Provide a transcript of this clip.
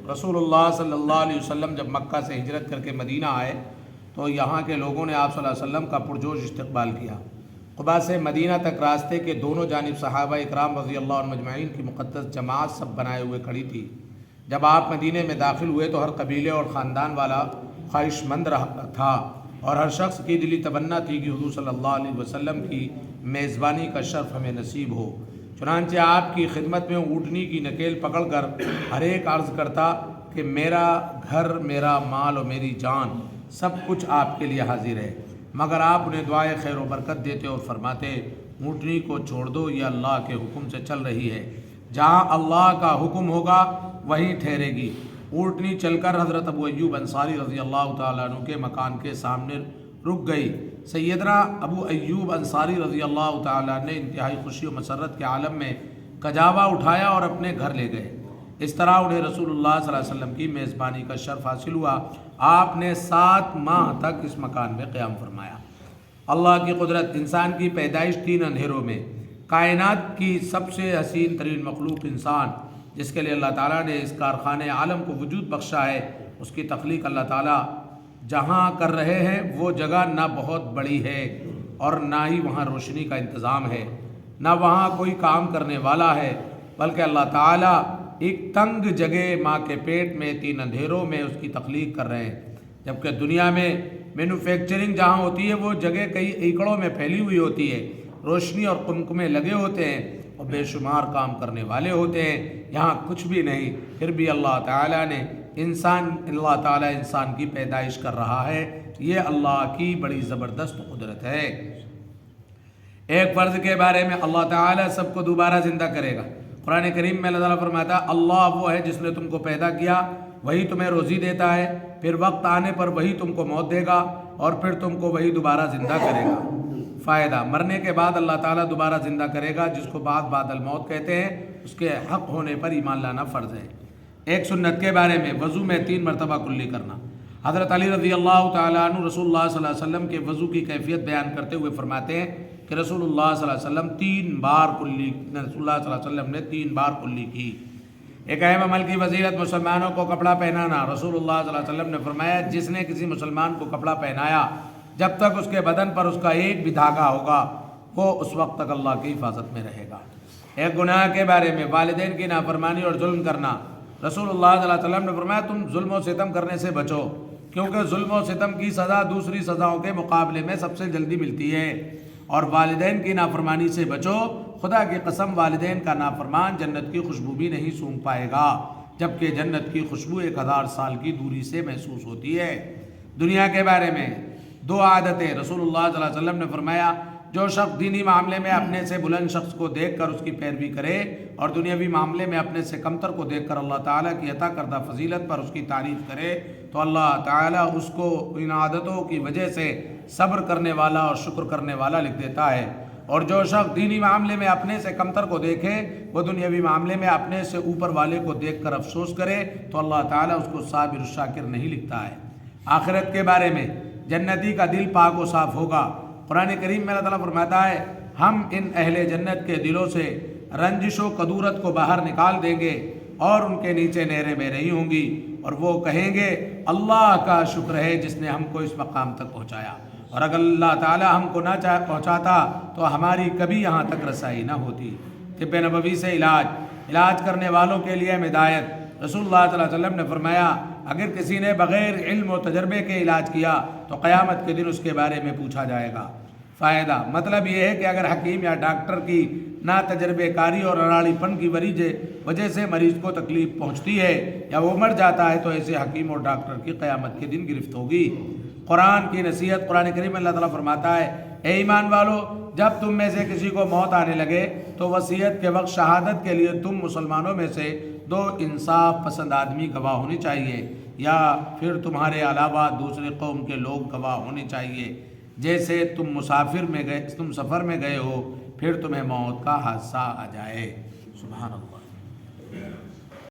رسول اللہ صلی اللہ علیہ وسلم جب مکہ سے ہجرت کر کے مدینہ آئے تو یہاں کے لوگوں نے آپ صلی اللہ علیہ وسلم کا پرجوش استقبال کیا۔ قباء سے مدینہ تک راستے کے دونوں جانب صحابہ اکرام رضی اللہ عنہم اجمعین کی مقدس جماعت سب بنائے ہوئے کھڑی تھی۔ جب آپ مدینہ میں داخل ہوئے تو ہر قبیلے اور خاندان والا خواہش مند رہا تھا اور ہر شخص کی دلی تمنا تھی کہ حضور صلی اللہ علیہ وسلم کی میزبانی کا شرف ہمیں نصیب ہو۔ چنانچہ آپ کی خدمت میں اونٹنی کی نکیل پکڑ کر ہر ایک عرض کرتا کہ میرا گھر، میرا مال اور میری جان سب کچھ آپ کے لیے حاضر ہے، مگر آپ انہیں دعائے خیر و برکت دیتے اور فرماتے اونٹنی کو چھوڑ دو، یہ اللہ کے حکم سے چل رہی ہے، جہاں اللہ کا حکم ہوگا وہیں ٹھہرے گی۔ اونٹنی چل کر حضرت ابو ایوب انصاری رضی اللہ تعالیٰ عنہ کے مکان کے سامنے رک گئی۔ سیدنا ابو ایوب انصاری رضی اللہ تعالیٰ نے انتہائی خوشی و مسرت کے عالم میں کجاوا اٹھایا اور اپنے گھر لے گئے۔ اس طرح انہیں رسول اللہ صلی اللہ علیہ وسلم کی میزبانی کا شرف حاصل ہوا۔ آپ نے 7 ماہ تک اس مکان میں قیام فرمایا۔ اللہ کی قدرت، انسان کی پیدائش 3 اندھیروں میں، کائنات کی سب سے حسین ترین مخلوق انسان، جس کے لیے اللہ تعالیٰ نے اس کارخانے عالم کو وجود بخشا ہے، اس کی تخلیق اللہ تعالیٰ جہاں کر رہے ہیں وہ جگہ نہ بہت بڑی ہے اور نہ ہی وہاں روشنی کا انتظام ہے، نہ وہاں کوئی کام کرنے والا ہے، بلکہ اللہ تعالیٰ ایک تنگ جگہ ماں کے پیٹ میں 3 اندھیروں میں اس کی تخلیق کر رہے ہیں۔ جبکہ دنیا میں مینوفیکچرنگ جہاں ہوتی ہے وہ جگہ کئی ایکڑوں میں پھیلی ہوئی ہوتی ہے، روشنی اور قمقمے لگے ہوتے ہیں اور بے شمار کام کرنے والے ہوتے ہیں، یہاں کچھ بھی نہیں، پھر بھی اللہ تعالیٰ انسان کی پیدائش کر رہا ہے۔ یہ اللہ کی بڑی زبردست قدرت ہے۔ ایک فرض کے بارے میں اللہ تعالیٰ سب کو دوبارہ زندہ کرے گا۔ قرآن کریم میں اللہ تعالیٰ فرماتا ہے اللہ وہ ہے جس نے تم کو پیدا کیا، وہی تمہیں روزی دیتا ہے، پھر وقت آنے پر وہی تم کو موت دے گا اور پھر تم کو وہی دوبارہ زندہ کرے گا۔ فائدہ، مرنے کے بعد اللہ تعالیٰ دوبارہ زندہ کرے گا، جس کو بعد الموت کہتے ہیں، اس کے حق ہونے پر ایمان لانا فرض ہے۔ ایک سنت کے بارے میں وضو میں 3 مرتبہ کلی کرنا۔ حضرت علی رضی اللہ تعالیٰ عنہ رسول اللہ صلی اللہ علیہ وسلم کے وضو کی کیفیت بیان کرتے ہوئے فرماتے ہیں کہ رسول اللہ صلی اللہ علیہ وسلم 3 بار کلی کی۔ ایک اہم عمل کی فضیلت، مسلمانوں کو کپڑا پہنانا۔ رسول اللہ صلی اللہ علیہ وسلم نے فرمایا جس نے کسی مسلمان کو کپڑا پہنایا، جب تک اس کے بدن پر اس کا ایک بھی دھاگا ہوگا وہ اس وقت تک اللہ کی حفاظت میں رہے گا۔ ایک گناہ کے بارے میں، والدین کی نافرمانی اور ظلم کرنا۔ رسول اللہ صلی اللہ علیہ وسلم نے فرمایا تم ظلم و ستم کرنے سے بچو، کیونکہ ظلم و ستم کی سزا دوسری سزاؤں کے مقابلے میں سب سے جلدی ملتی ہے، اور والدین کی نافرمانی سے بچو، خدا کی قسم والدین کا نافرمان جنت کی خوشبو بھی نہیں سونگھ پائے گا، جبکہ جنت کی خوشبو 1000 سال کی دوری سے محسوس ہوتی ہے۔ دنیا کے بارے میں 2 عادتیں۔ رسول اللہ صلی اللہ علیہ وسلم نے فرمایا جو شخص دینی معاملے میں اپنے سے بلند شخص کو دیکھ کر اس کی پیروی کرے اور دنیاوی معاملے میں اپنے سے کمتر کو دیکھ کر اللہ تعالیٰ کی عطا کردہ فضیلت پر اس کی تعریف کرے تو اللہ تعالیٰ اس کو ان عادتوں کی وجہ سے صبر کرنے والا اور شکر کرنے والا لکھ دیتا ہے، اور جو شخص دینی معاملے میں اپنے سے کمتر کو دیکھے وہ دنیاوی معاملے میں اپنے سے اوپر والے کو دیکھ کر افسوس کرے تو اللہ تعالیٰ اس کو صابر الشاکر نہیں لکھتا ہے۔ آخرت کے بارے میں، جنتی کا دل پاک و صاف ہوگا۔ قرآن کریم میں اللہ تعالیٰ فرماتا ہے ہم ان اہل جنت کے دلوں سے رنجش و کدورت کو باہر نکال دیں گے اور ان کے نیچے نہریں بہہ رہی ہوں گی، اور وہ کہیں گے اللہ کا شکر ہے جس نے ہم کو اس مقام تک پہنچایا، اور اگر اللہ تعالیٰ ہم کو نہ پہنچاتا تو ہماری کبھی یہاں تک رسائی نہ ہوتی۔ طب نبوی سے علاج کرنے والوں کے لیے ہدایت۔ رسول اللہ صلی اللہ علیہ وسلم نے فرمایا اگر کسی نے بغیر علم و تجربے کے علاج کیا تو قیامت کے دن اس کے بارے میں پوچھا جائے گا۔ فائدہ، مطلب یہ ہے کہ اگر حکیم یا ڈاکٹر کی نا تجربے کاری اور اراڑی پن کی وجہ سے مریض کو تکلیف پہنچتی ہے یا وہ مر جاتا ہے تو ایسے حکیم اور ڈاکٹر کی قیامت کے دن گرفت ہوگی۔ قرآن کی نصیحت۔ قرآن کریم میں اللہ تعالیٰ فرماتا ہے اے ایمان والو، جب تم میں سے کسی کو موت آنے لگے تو وصیت کے وقت شہادت کے لیے تم مسلمانوں میں سے 2 انصاف پسند آدمی گواہ ہونے چاہیے، یا پھر تمہارے علاوہ دوسرے قوم کے لوگ گواہ ہونے چاہیے، جیسے تم سفر میں گئے ہو پھر تمہیں موت کا حادثہ آ جائے۔ سبحان اللہ۔